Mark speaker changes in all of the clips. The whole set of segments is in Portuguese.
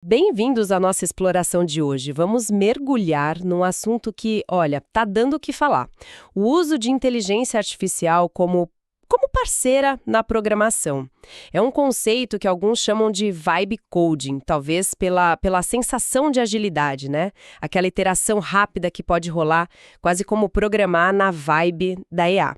Speaker 1: Bem-vindos à nossa exploração de hoje. Vamos mergulhar num assunto que, olha, tá dando o que falar. O uso de inteligência artificial como parceira na programação. É um conceito que alguns chamam de vibe coding, talvez pela sensação de agilidade, né? Aquela iteração rápida que pode rolar, quase como programar na vibe da IA.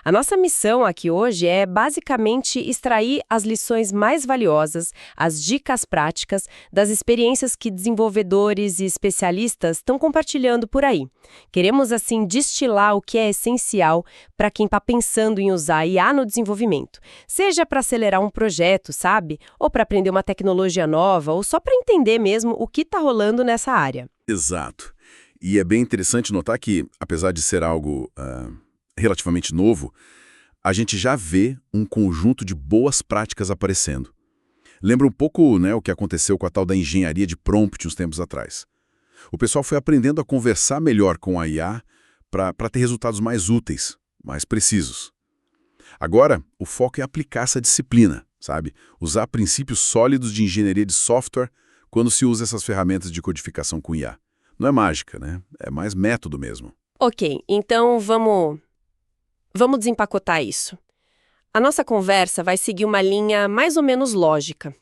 Speaker 1: A nossa missão aqui hoje é basicamente extrair as lições mais valiosas, as dicas práticas das experiências que desenvolvedores e especialistas estão compartilhando por aí. Queremos, assim, destilar o que é essencial para quem está pensando em usar IA no desenvolvimento, seja para acelerar um projeto, sabe? Ou para aprender uma tecnologia nova, ou só para entender mesmo o que está rolando nessa área.
Speaker 2: Exato. E é bem interessante notar que, apesar de ser algo relativamente novo, a gente já vê um conjunto de boas práticas aparecendo. Lembra um pouco, né, o que aconteceu com a tal da engenharia de prompt uns tempos atrás. O pessoal foi aprendendo a conversar melhor com a IA para ter resultados mais úteis, mais precisos. Agora, o foco é aplicar essa disciplina, sabe? Usar princípios sólidos de engenharia de software quando se usa essas ferramentas de codificação com IA. Não é mágica, né? É mais método mesmo.
Speaker 1: Ok, então vamos desempacotar isso. A nossa conversa vai seguir uma linha mais ou menos lógica.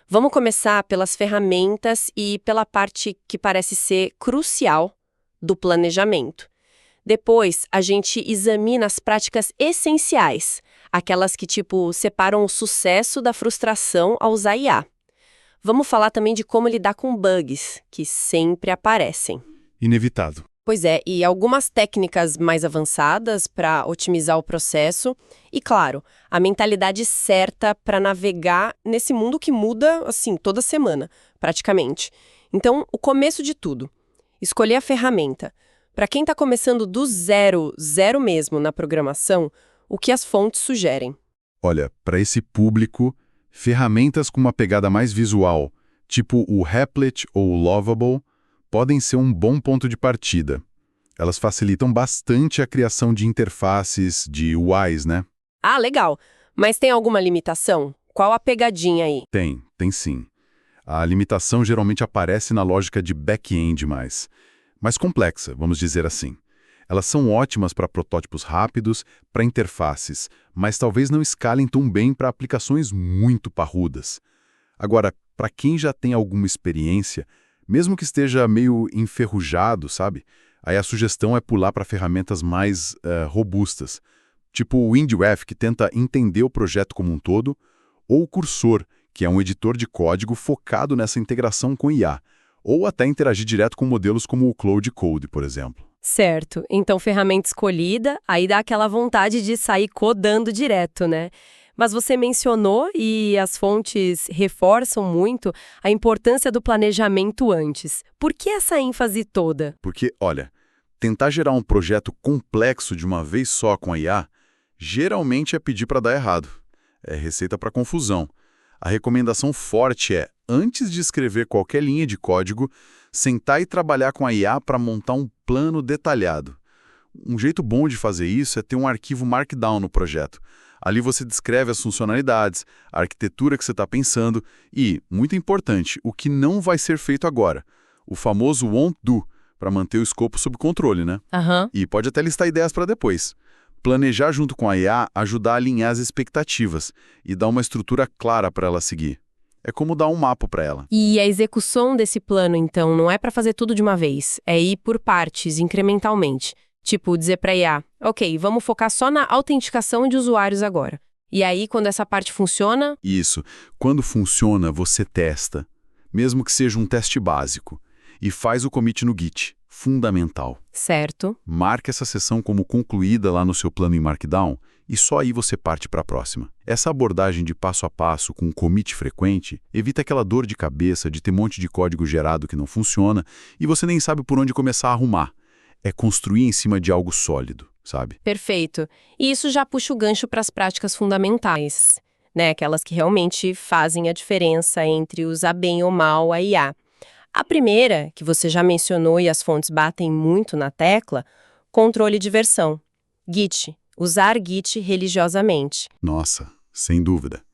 Speaker 1: Vamos começar pelas ferramentas e pela parte que parece ser crucial do planejamento. Depois, a gente examina as práticas essenciais, aquelas que, separam o sucesso da frustração ao usar IA. Vamos falar também de como lidar com bugs, que sempre aparecem.
Speaker 2: Inevitável.
Speaker 1: Pois é, e algumas técnicas mais avançadas para otimizar o processo e, claro, a mentalidade certa para navegar nesse mundo que muda, assim, toda semana, praticamente. Então, o começo de tudo, escolher a ferramenta. Para quem está começando do zero, zero mesmo na programação, o que as fontes sugerem?
Speaker 3: Olha, para esse público, ferramentas com uma pegada mais visual, tipo o Replit ou o Lovable, podem ser um bom ponto de partida. Elas facilitam bastante a criação de interfaces, de UIs, né?
Speaker 1: Ah, legal. Mas tem alguma limitação? Qual a pegadinha aí?
Speaker 3: Tem sim. A limitação geralmente aparece na lógica de back-end mais complexa, vamos dizer assim. Elas são ótimas para protótipos rápidos, para interfaces, mas talvez não escalem tão bem para aplicações muito parrudas. Agora, para quem já tem alguma experiência, mesmo que esteja meio enferrujado, sabe? Aí a sugestão é pular para ferramentas mais robustas, tipo o WindRef, que tenta entender o projeto como um todo, ou o Cursor, que é um editor de código focado nessa integração com IA, ou até interagir direto com modelos como o Claude Code, por exemplo.
Speaker 1: Certo. Então, ferramenta escolhida, aí dá aquela vontade de sair codando direto, né? Mas você mencionou, e as fontes reforçam muito, a importância do planejamento antes. Por que essa ênfase toda?
Speaker 3: Porque, olha, tentar gerar um projeto complexo de uma vez só com a IA, geralmente é pedir para dar errado. É receita para confusão. A recomendação forte é, antes de escrever qualquer linha de código, sentar e trabalhar com a IA para montar um plano detalhado. Um jeito bom de fazer isso é ter um arquivo Markdown no projeto. Ali você descreve as funcionalidades, a arquitetura que você está pensando e, muito importante, o que não vai ser feito agora. O famoso won't do, para manter o escopo sob controle, né?
Speaker 1: Aham.
Speaker 3: E pode até listar ideias para depois. Planejar junto com a IA ajuda a alinhar as expectativas e dar uma estrutura clara para ela seguir. É como dar um mapa para ela.
Speaker 1: E a execução desse plano, então, não é para fazer tudo de uma vez, é ir por partes, incrementalmente. Tipo, dizer para IA, ok, vamos focar só na autenticação de usuários agora. E aí, quando essa parte funciona...
Speaker 3: Isso. Quando funciona, você testa, mesmo que seja um teste básico, e faz o commit no Git. Fundamental.
Speaker 1: Certo.
Speaker 3: Marque essa sessão como concluída lá no seu plano em Markdown e só aí você parte para a próxima. Essa abordagem de passo a passo com um commit frequente evita aquela dor de cabeça de ter um monte de código gerado que não funciona e você nem sabe por onde começar a arrumar. É construir em cima de algo sólido, sabe?
Speaker 1: Perfeito. E isso já puxa o gancho para as práticas fundamentais, né? Aquelas que realmente fazem a diferença entre usar bem ou mal a IA. A primeira, que você já mencionou e as fontes batem muito na tecla, controle de versão. Git. Usar Git religiosamente.
Speaker 3: Nossa, sem dúvida.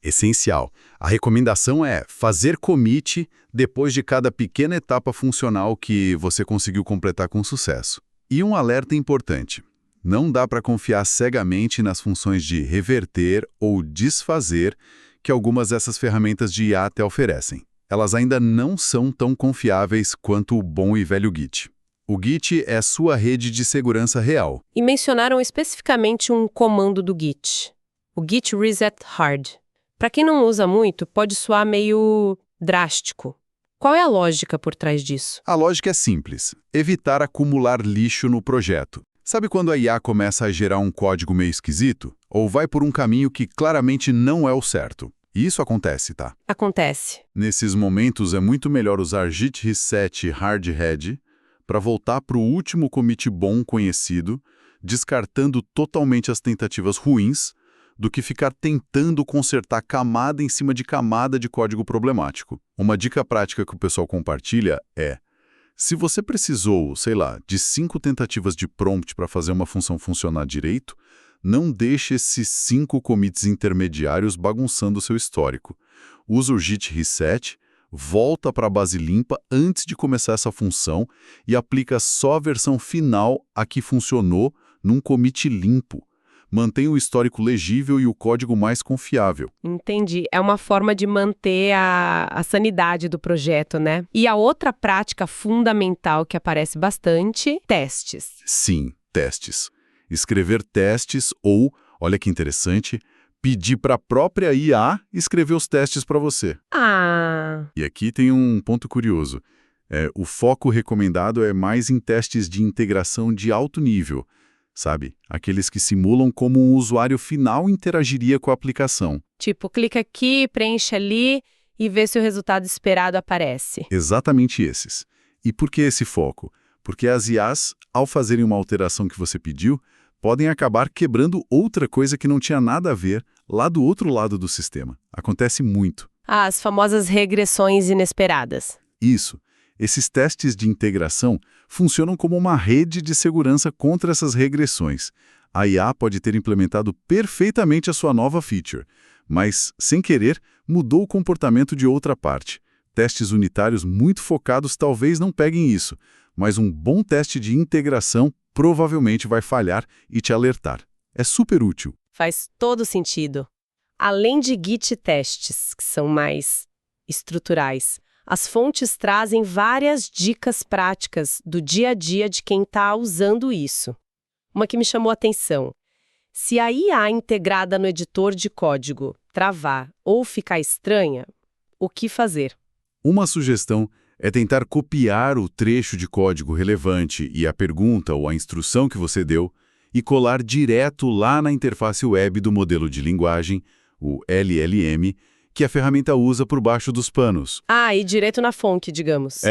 Speaker 3: Essencial. A recomendação é fazer commit depois de cada pequena etapa funcional que você conseguiu completar com sucesso. E um alerta importante. Não dá para confiar cegamente nas funções de reverter ou desfazer que algumas dessas ferramentas de IA até oferecem. Elas ainda não são tão confiáveis quanto o bom e velho Git. O Git é sua rede de segurança real.
Speaker 1: E mencionaram especificamente um comando do Git, o Git Reset Hard. Para quem não usa muito, pode soar meio drástico. Qual é a lógica por trás disso?
Speaker 3: A lógica é simples: evitar acumular lixo no projeto. Sabe quando a IA começa a gerar um código meio esquisito? Ou vai por um caminho que claramente não é o certo? E isso acontece, tá?
Speaker 1: Acontece.
Speaker 3: Nesses momentos é muito melhor usar Git Reset Hard Head para voltar para o último commit bom conhecido, descartando totalmente as tentativas ruins, do que ficar tentando consertar camada em cima de camada de código problemático. Uma dica prática que o pessoal compartilha é: se você precisou, sei lá, de 5 tentativas de prompt para fazer uma função funcionar direito, não deixe esses 5 commits intermediários bagunçando seu histórico. Usa o Git Reset, volta para a base limpa antes de começar essa função e aplica só a versão final a que funcionou num commit limpo. Mantenha o histórico legível e o código mais confiável.
Speaker 1: Entendi. É uma forma de manter a sanidade do projeto, né? E a outra prática fundamental que aparece bastante, testes.
Speaker 3: Sim, testes. Escrever testes ou, olha que interessante, pedir para a própria IA escrever os testes para você.
Speaker 1: Ah!
Speaker 3: E aqui tem um ponto curioso. O foco recomendado é mais em testes de integração de alto nível, sabe? Aqueles que simulam como um usuário final interagiria com a aplicação.
Speaker 1: Tipo, clica aqui, preenche ali e vê se o resultado esperado aparece.
Speaker 3: Exatamente esses. E por que esse foco? Porque as IAs, ao fazerem uma alteração que você pediu, podem acabar quebrando outra coisa que não tinha nada a ver lá do outro lado do sistema. Acontece muito.
Speaker 1: Ah, as famosas regressões inesperadas.
Speaker 3: Isso. Esses testes de integração funcionam como uma rede de segurança contra essas regressões. A IA pode ter implementado perfeitamente a sua nova feature, mas, sem querer, mudou o comportamento de outra parte. Testes unitários muito focados talvez não peguem isso, mas um bom teste de integração provavelmente vai falhar e te alertar. É super útil.
Speaker 1: Faz todo sentido. Além de Git testes, que são mais estruturais, as fontes trazem várias dicas práticas do dia a dia de quem está usando isso. Uma que me chamou a atenção: se a IA integrada no editor de código travar ou ficar estranha, o que fazer?
Speaker 3: Uma sugestão é tentar copiar o trecho de código relevante e a pergunta ou a instrução que você deu e colar direto lá na interface web do modelo de linguagem, o LLM, que a ferramenta usa por baixo dos panos.
Speaker 1: Ah, e direto na fonte, digamos.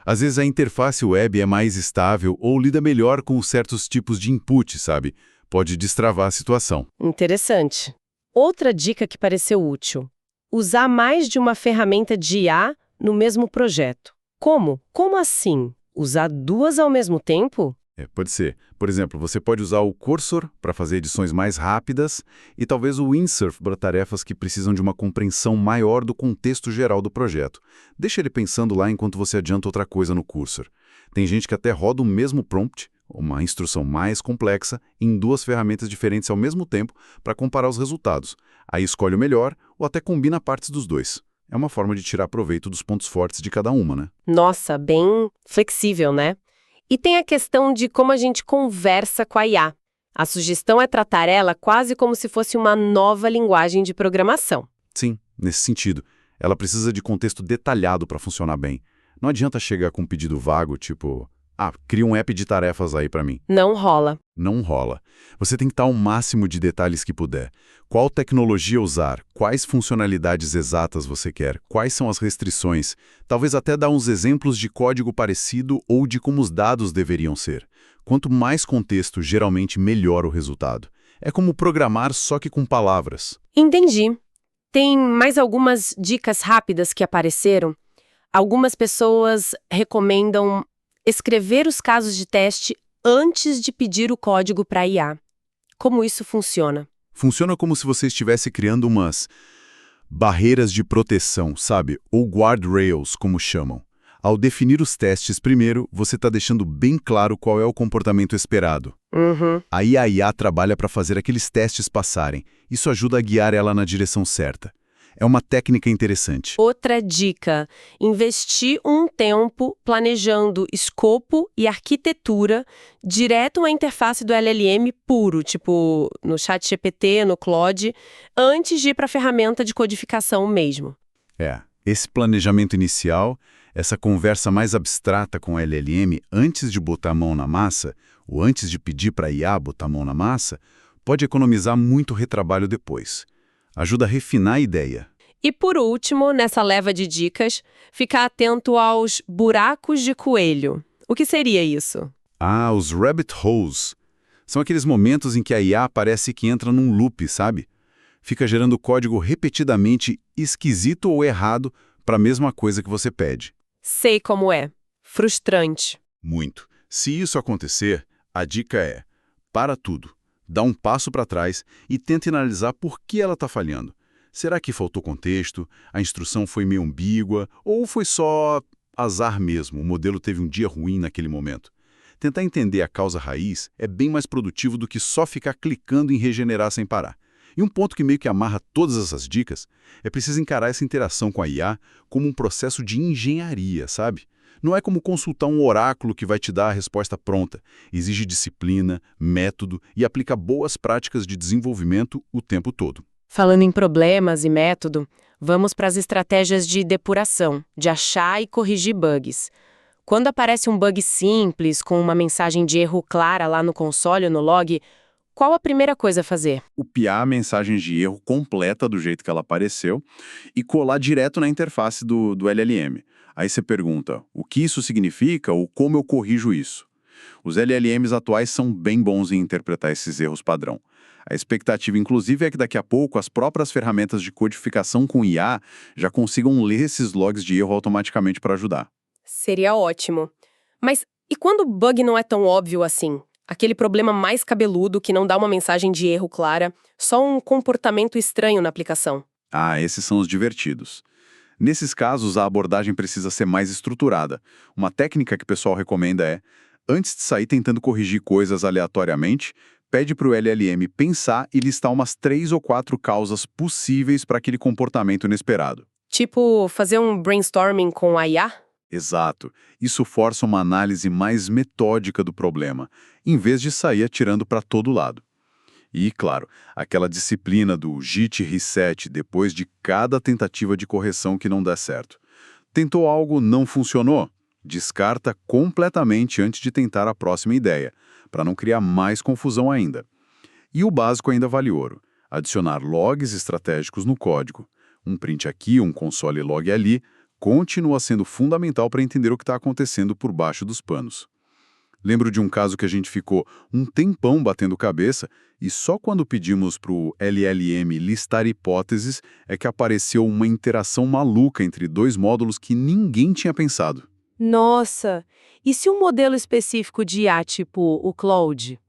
Speaker 3: Às vezes a interface web é mais estável ou lida melhor com certos tipos de input, sabe? Pode destravar a situação.
Speaker 1: Interessante. Outra dica que pareceu útil: usar mais de uma ferramenta de IA no mesmo projeto. Como? Como assim? Usar duas ao mesmo tempo?
Speaker 3: Pode ser. Por exemplo, você pode usar o Cursor para fazer edições mais rápidas e talvez o Windsurf para tarefas que precisam de uma compreensão maior do contexto geral do projeto. Deixa ele pensando lá enquanto você adianta outra coisa no Cursor. Tem gente que até roda o mesmo prompt, uma instrução mais complexa, em 2 ferramentas diferentes ao mesmo tempo para comparar os resultados. Aí escolhe o melhor ou até combina partes dos dois. É uma forma de tirar proveito dos pontos fortes de cada uma, né?
Speaker 1: Nossa, bem flexível, né? E tem a questão de como a gente conversa com a IA. A sugestão é tratar ela quase como se fosse uma nova linguagem de programação.
Speaker 3: Sim, nesse sentido. Ela precisa de contexto detalhado para funcionar bem. Não adianta chegar com um pedido vago, tipo: cria um app de tarefas aí para mim.
Speaker 1: Não rola.
Speaker 3: Não rola. Você tem que dar o máximo de detalhes que puder. Qual tecnologia usar? Quais funcionalidades exatas você quer? Quais são as restrições? Talvez até dar uns exemplos de código parecido ou de como os dados deveriam ser. Quanto mais contexto, geralmente melhor o resultado. É como programar só que com palavras.
Speaker 1: Entendi. Tem mais algumas dicas rápidas que apareceram. Algumas pessoas recomendam escrever os casos de teste antes de pedir o código para a IA. Como isso funciona?
Speaker 3: Funciona como se você estivesse criando umas barreiras de proteção, sabe? Ou guardrails, como chamam. Ao definir os testes primeiro, você está deixando bem claro qual é o comportamento esperado.
Speaker 1: Uhum.
Speaker 3: Aí a IA trabalha para fazer aqueles testes passarem. Isso ajuda a guiar ela na direção certa. É uma técnica interessante.
Speaker 1: Outra dica: investir um tempo planejando escopo e arquitetura direto à interface do LLM puro, tipo no ChatGPT, no Claude, antes de ir para a ferramenta de codificação mesmo.
Speaker 3: Esse planejamento inicial, essa conversa mais abstrata com o LLM antes de botar a mão na massa, ou antes de pedir para a IA botar a mão na massa, pode economizar muito retrabalho depois. Ajuda a refinar a ideia.
Speaker 1: E por último, nessa leva de dicas, ficar atento aos buracos de coelho. O que seria isso?
Speaker 3: Os rabbit holes. São aqueles momentos em que a IA parece que entra num loop, sabe? Fica gerando código repetidamente esquisito ou errado para a mesma coisa que você pede.
Speaker 1: Sei como é. Frustrante.
Speaker 3: Muito. Se isso acontecer, a dica é: para tudo, dá um passo para trás e tenta analisar por que ela está falhando. Será que faltou contexto, a instrução foi meio ambígua ou foi só azar mesmo, o modelo teve um dia ruim naquele momento? Tentar entender a causa raiz é bem mais produtivo do que só ficar clicando em regenerar sem parar. E um ponto que meio que amarra todas essas dicas é preciso encarar essa interação com a IA como um processo de engenharia, sabe? Não é como consultar um oráculo que vai te dar a resposta pronta. Exige disciplina, método e aplica boas práticas de desenvolvimento o tempo todo.
Speaker 1: Falando em problemas e método, vamos para as estratégias de depuração, de achar e corrigir bugs. Quando aparece um bug simples, com uma mensagem de erro clara lá no console ou no log, qual a primeira coisa a fazer?
Speaker 4: Copiar a mensagem de erro completa do jeito que ela apareceu e colar direto na interface do LLM. Aí você pergunta, o que isso significa ou como eu corrijo isso? Os LLMs atuais são bem bons em interpretar esses erros padrão. A expectativa, inclusive, é que daqui a pouco as próprias ferramentas de codificação com IA já consigam ler esses logs de erro automaticamente para ajudar.
Speaker 1: Seria ótimo. Mas e quando o bug não é tão óbvio assim? Aquele problema mais cabeludo que não dá uma mensagem de erro clara, só um comportamento estranho na aplicação.
Speaker 4: Esses são os divertidos. Nesses casos, a abordagem precisa ser mais estruturada. Uma técnica que o pessoal recomenda é, antes de sair tentando corrigir coisas aleatoriamente, pede para o LLM pensar e listar umas 3 ou 4 causas possíveis para aquele comportamento inesperado.
Speaker 1: Tipo, fazer um brainstorming com a IA?
Speaker 4: Exato. Isso força uma análise mais metódica do problema, em vez de sair atirando para todo lado. E, claro, aquela disciplina do Git reset depois de cada tentativa de correção que não der certo. Tentou algo, não funcionou? Descarta completamente antes de tentar a próxima ideia, para não criar mais confusão ainda. E o básico ainda vale ouro: adicionar logs estratégicos no código. Um print aqui, um console log ali, continua sendo fundamental para entender o que está acontecendo por baixo dos panos. Lembro de um caso que a gente ficou um tempão batendo cabeça e só quando pedimos para o LLM listar hipóteses é que apareceu uma interação maluca entre 2 módulos que ninguém tinha pensado.
Speaker 1: Nossa! E se um modelo específico de IA, tipo o Claude,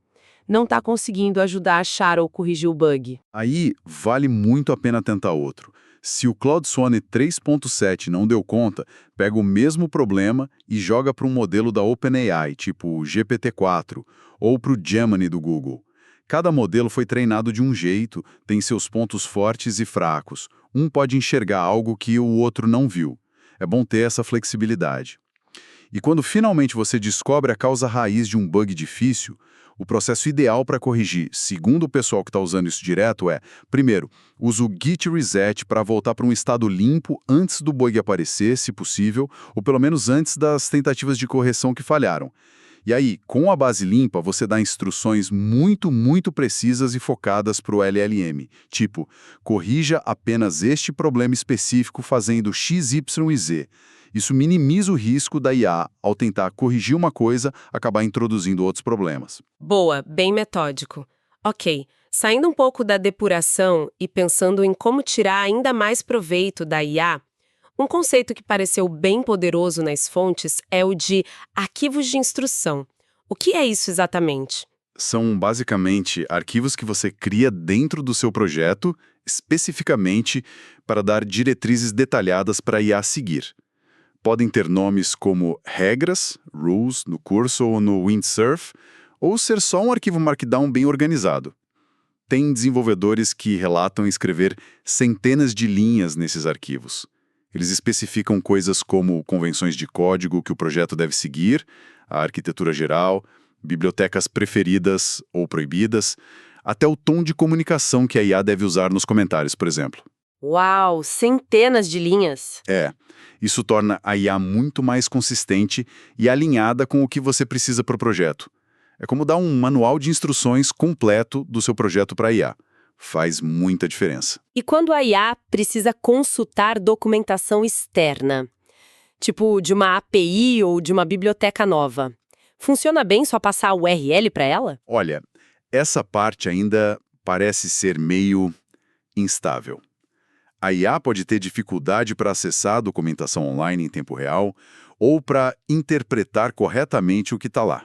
Speaker 1: não está conseguindo ajudar a achar ou corrigir o bug?
Speaker 4: Aí vale muito a pena tentar outro. Se o Claude Swann 3.7 não deu conta, pega o mesmo problema e joga para um modelo da OpenAI, tipo o GPT-4, ou para o Gemini do Google. Cada modelo foi treinado de um jeito, tem seus pontos fortes e fracos. Um pode enxergar algo que o outro não viu. É bom ter essa flexibilidade. E quando finalmente você descobre a causa raiz de um bug difícil, o processo ideal para corrigir, segundo o pessoal que está usando isso direto, é, primeiro, usa o Git reset para voltar para um estado limpo antes do bug aparecer, se possível, ou pelo menos antes das tentativas de correção que falharam. E aí, com a base limpa, você dá instruções muito precisas e focadas para o LLM, tipo, corrija apenas este problema específico fazendo X, Y e Z. Isso minimiza o risco da IA, ao tentar corrigir uma coisa, acabar introduzindo outros problemas.
Speaker 1: Boa, bem metódico. Ok, saindo um pouco da depuração e pensando em como tirar ainda mais proveito da IA, um conceito que pareceu bem poderoso nas fontes é o de arquivos de instrução. O que é isso exatamente?
Speaker 4: São basicamente arquivos que você cria dentro do seu projeto, especificamente para dar diretrizes detalhadas para a IA seguir. Podem ter nomes como regras, rules, no curso ou no Windsurf, ou ser só um arquivo Markdown bem organizado. Tem desenvolvedores que relatam escrever centenas de linhas nesses arquivos. Eles especificam coisas como convenções de código que o projeto deve seguir, a arquitetura geral, bibliotecas preferidas ou proibidas, até o tom de comunicação que a IA deve usar nos comentários, por exemplo.
Speaker 1: Uau, centenas de linhas!
Speaker 4: Isso torna a IA muito mais consistente e alinhada com o que você precisa para o projeto. É como dar um manual de instruções completo do seu projeto para a IA. Faz muita diferença.
Speaker 1: E quando a IA precisa consultar documentação externa, tipo de uma API ou de uma biblioteca nova, funciona bem só passar a URL para ela?
Speaker 4: Olha, essa parte ainda parece ser meio instável. A IA pode ter dificuldade para acessar a documentação online em tempo real ou para interpretar corretamente o que está lá.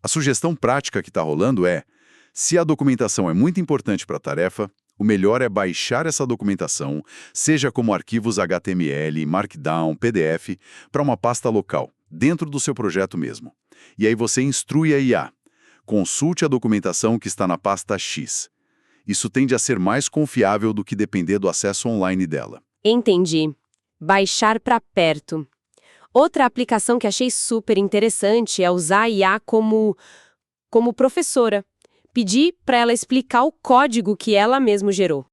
Speaker 4: A sugestão prática que está rolando é: se a documentação é muito importante para a tarefa, o melhor é baixar essa documentação, seja como arquivos HTML, Markdown, PDF, para uma pasta local, dentro do seu projeto mesmo. E aí você instrui a IA. Consulte a documentação que está na pasta X. Isso tende a ser mais confiável do que depender do acesso online dela.
Speaker 1: Entendi. Baixar para perto. Outra aplicação que achei super interessante é usar a IA como professora. Pedir para ela explicar o código que ela mesma gerou.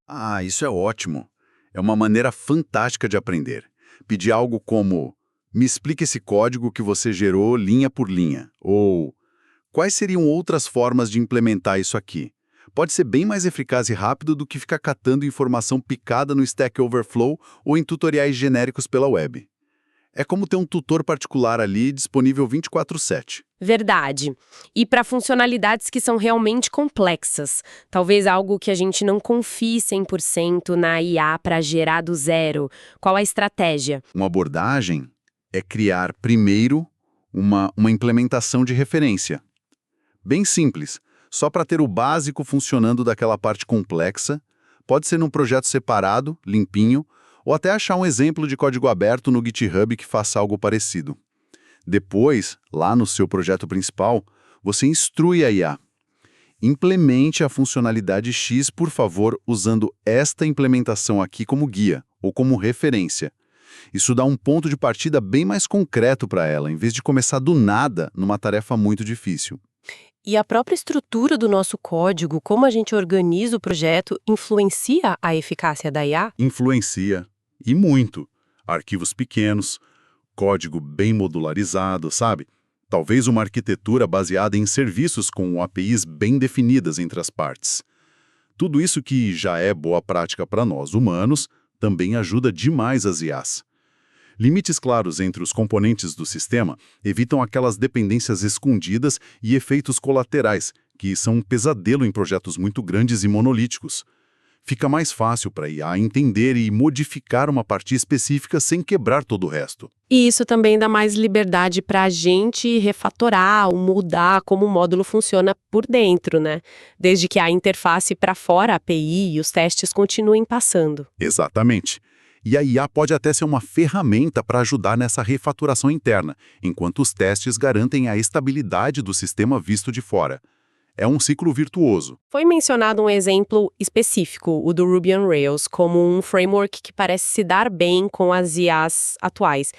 Speaker 4: Isso é ótimo. É uma maneira fantástica de aprender. Pedir algo como: me explique esse código que você gerou linha por linha. Ou: quais seriam outras formas de implementar isso aqui? Pode ser bem mais eficaz e rápido do que ficar catando informação picada no Stack Overflow ou em tutoriais genéricos pela web. É como ter um tutor particular ali disponível 24/7.
Speaker 1: Verdade. E para funcionalidades que são realmente complexas, talvez algo que a gente não confie 100% na IA para gerar do zero. Qual a estratégia?
Speaker 4: Uma abordagem é criar primeiro uma implementação de referência. Bem simples, só para ter o básico funcionando daquela parte complexa, pode ser num projeto separado, limpinho, ou até achar um exemplo de código aberto no GitHub que faça algo parecido. Depois, lá no seu projeto principal, você instrui a IA. Implemente a funcionalidade X, por favor, usando esta implementação aqui como guia, ou como referência. Isso dá um ponto de partida bem mais concreto para ela, em vez de começar do nada numa tarefa muito difícil.
Speaker 1: E a própria estrutura do nosso código, como a gente organiza o projeto, influencia a eficácia da IA?
Speaker 3: Influencia. E muito. Arquivos pequenos, código bem modularizado, sabe? Talvez uma arquitetura baseada em serviços com APIs bem definidas entre as partes. Tudo isso que já é boa prática para nós humanos, também ajuda demais as IAs. Limites claros entre os componentes do sistema evitam aquelas dependências escondidas e efeitos colaterais, que são um pesadelo em projetos muito grandes e monolíticos. Fica mais fácil para a IA entender e modificar uma parte específica sem quebrar todo o resto.
Speaker 1: E isso também dá mais liberdade para a gente refatorar ou mudar como o módulo funciona por dentro, né? Desde que a interface para fora, a API e os testes continuem passando.
Speaker 3: Exatamente. E a IA pode até ser uma ferramenta para ajudar nessa refaturação interna, enquanto os testes garantem a estabilidade do sistema visto de fora. É um ciclo virtuoso.
Speaker 1: Foi mencionado um exemplo específico, o do Ruby on Rails, como um framework que parece se dar bem com as IAs atuais.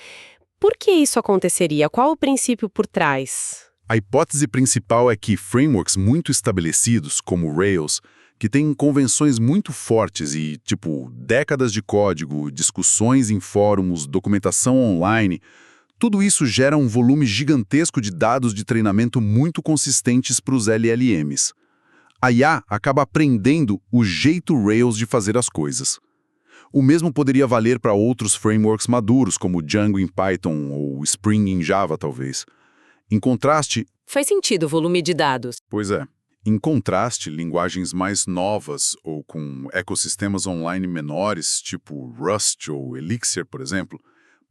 Speaker 1: Por que isso aconteceria? Qual o princípio por trás?
Speaker 3: A hipótese principal é que frameworks muito estabelecidos, como Rails, que têm convenções muito fortes e, décadas de código, discussões em fóruns, documentação online, tudo isso gera um volume gigantesco de dados de treinamento muito consistentes para os LLMs. A IA acaba aprendendo o jeito Rails de fazer as coisas. O mesmo poderia valer para outros frameworks maduros, como Django em Python ou Spring em Java, talvez. Em contraste...
Speaker 1: Faz sentido o volume de dados.
Speaker 3: Pois é. Em contraste, linguagens mais novas ou com ecossistemas online menores, tipo Rust ou Elixir, por exemplo,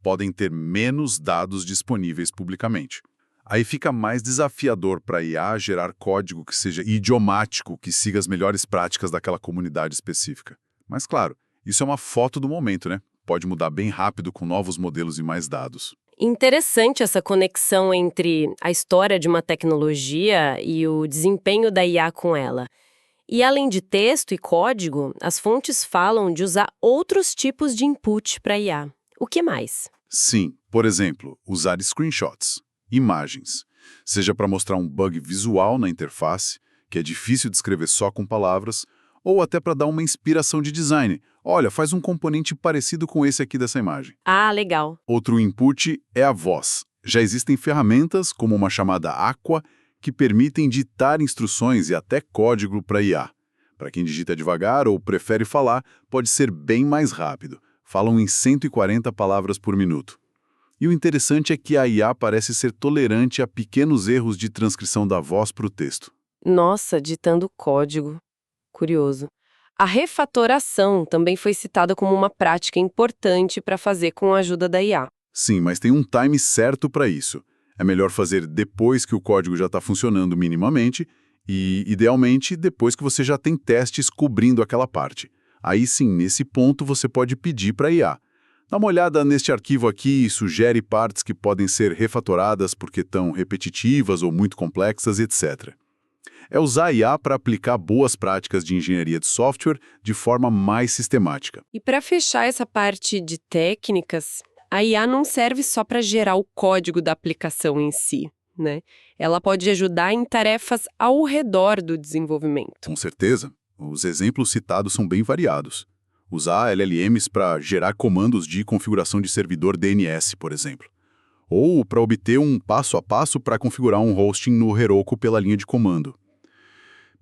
Speaker 3: podem ter menos dados disponíveis publicamente.
Speaker 4: Aí fica mais desafiador para a IA gerar código que seja idiomático, que siga as melhores práticas daquela comunidade específica. Mas claro, isso é uma foto do momento, né? Pode mudar bem rápido com novos modelos e mais dados.
Speaker 1: Interessante essa conexão entre a história de uma tecnologia e o desempenho da IA com ela. E além de texto e código, as fontes falam de usar outros tipos de input para IA. O que mais?
Speaker 4: Sim, por exemplo, usar screenshots, imagens, seja para mostrar um bug visual na interface, que é difícil descrever só com palavras, ou até para dar uma inspiração de design. Olha, faz um componente parecido com esse aqui dessa imagem.
Speaker 1: Ah, legal.
Speaker 4: Outro input é a voz. Já existem ferramentas, como uma chamada Aqua, que permitem ditar instruções e até código para IA. Para quem digita devagar ou prefere falar, pode ser bem mais rápido. Falam em 140 palavras por minuto. E o interessante é que a IA parece ser tolerante a pequenos erros de transcrição da voz para o texto.
Speaker 1: Nossa, ditando código. Curioso. A refatoração também foi citada como uma prática importante para fazer com a ajuda da IA.
Speaker 4: Sim, mas tem um time certo para isso. É melhor fazer depois que o código já está funcionando minimamente e, idealmente, depois que você já tem testes cobrindo aquela parte. Aí sim, nesse ponto, você pode pedir para a IA. Dá uma olhada neste arquivo aqui e sugere partes que podem ser refatoradas porque estão repetitivas ou muito complexas, etc. É usar a IA para aplicar boas práticas de engenharia de software de forma mais sistemática.
Speaker 1: E para fechar essa parte de técnicas, a IA não serve só para gerar o código da aplicação em si, né? Ela pode ajudar em tarefas ao redor do desenvolvimento.
Speaker 4: Com certeza, os exemplos citados são bem variados. Usar LLMs para gerar comandos de configuração de servidor DNS, por exemplo. Ou para obter um passo a passo para configurar um hosting no Heroku pela linha de comando.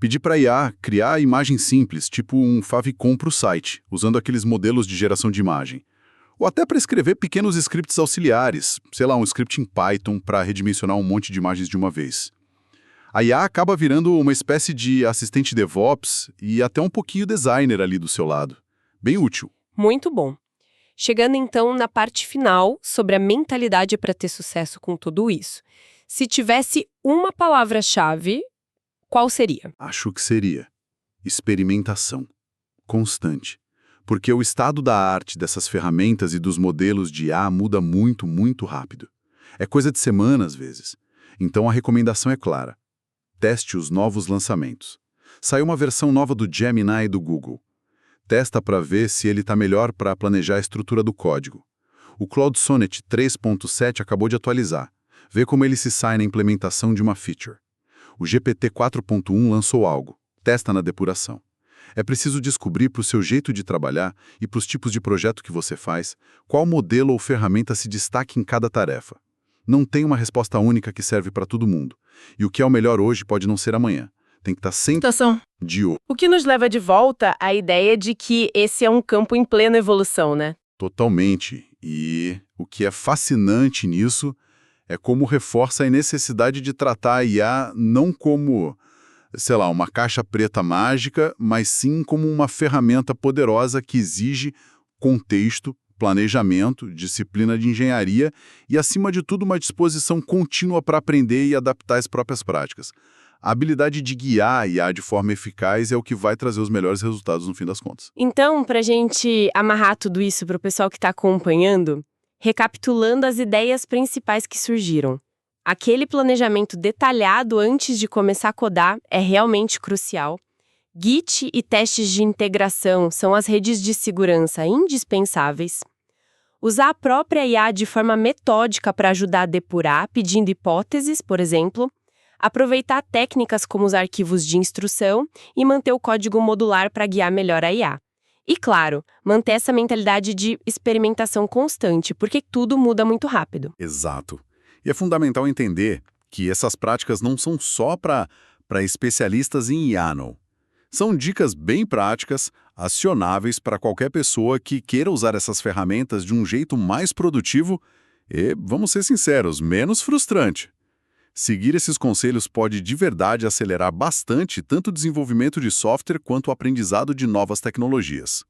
Speaker 4: Pedir para a IA criar imagens simples, tipo um favicon para o site, usando aqueles modelos de geração de imagem. Ou até para escrever pequenos scripts auxiliares, sei lá, um script em Python para redimensionar um monte de imagens de uma vez. A IA acaba virando uma espécie de assistente DevOps e até um pouquinho designer ali do seu lado. Bem útil.
Speaker 1: Muito bom. Chegando então na parte final sobre a mentalidade para ter sucesso com tudo isso. Se tivesse uma palavra-chave, qual seria?
Speaker 4: Acho que seria experimentação constante. Porque o estado da arte dessas ferramentas e dos modelos de IA muda muito, muito rápido. É coisa de semana às vezes. Então a recomendação é clara. Teste os novos lançamentos. Saiu uma versão nova do Gemini do Google. Testa para ver se ele está melhor para planejar a estrutura do código. O Claude Sonnet 3.7 acabou de atualizar. Vê como ele se sai na implementação de uma feature. O GPT 4.1 lançou algo. Testa na depuração. É preciso descobrir para o seu jeito de trabalhar e para os tipos de projeto que você faz, qual modelo ou ferramenta se destaca em cada tarefa. Não tem uma resposta única que serve para todo mundo. E o que é o melhor hoje pode não ser amanhã. Tem que estar sempre de olho.
Speaker 1: O que nos leva de volta à ideia de que esse é um campo em plena evolução, né?
Speaker 4: Totalmente. E o que é fascinante nisso é como reforça a necessidade de tratar a IA não como, sei lá, uma caixa preta mágica, mas sim como uma ferramenta poderosa que exige contexto, planejamento, disciplina de engenharia e, acima de tudo, uma disposição contínua para aprender e adaptar as próprias práticas. A habilidade de guiar a IA de forma eficaz é o que vai trazer os melhores resultados no fim das contas.
Speaker 1: Então, para a gente amarrar tudo isso para o pessoal que está acompanhando, recapitulando as ideias principais que surgiram. Aquele planejamento detalhado antes de começar a codar é realmente crucial. Git e testes de integração são as redes de segurança indispensáveis. Usar a própria IA de forma metódica para ajudar a depurar, pedindo hipóteses, por exemplo. Aproveitar técnicas como os arquivos de instrução e manter o código modular para guiar melhor a IA. E, claro, manter essa mentalidade de experimentação constante, porque tudo muda muito rápido.
Speaker 2: Exato. E é fundamental entender que essas práticas não são só para especialistas em IA, não. São dicas bem práticas, acionáveis para qualquer pessoa que queira usar essas ferramentas de um jeito mais produtivo e, vamos ser sinceros, menos frustrante. Seguir esses conselhos pode de verdade acelerar bastante tanto o desenvolvimento de software quanto o aprendizado de novas tecnologias.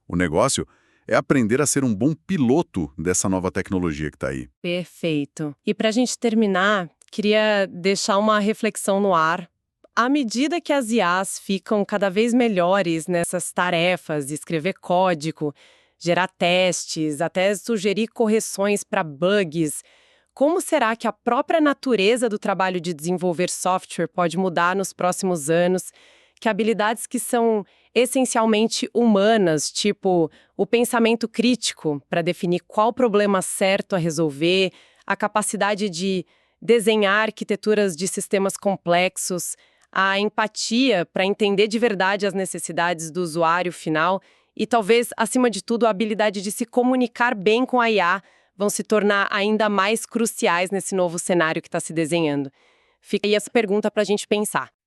Speaker 2: O negócio é aprender a ser um bom piloto dessa nova tecnologia que está aí.
Speaker 1: Perfeito. E para a gente terminar, queria deixar uma reflexão no ar. À medida que as IAs ficam cada vez melhores nessas tarefas de escrever código, gerar testes, até sugerir correções para bugs, como será que a própria natureza do trabalho de desenvolver software pode mudar nos próximos anos? Que habilidades que são essencialmente humanas, tipo o pensamento crítico para definir qual problema certo a resolver, a capacidade de desenhar arquiteturas de sistemas complexos, a empatia para entender de verdade as necessidades do usuário final e talvez, acima de tudo, a habilidade de se comunicar bem com a IA vão se tornar ainda mais cruciais nesse novo cenário que está se desenhando. Fica aí essa pergunta para a gente pensar.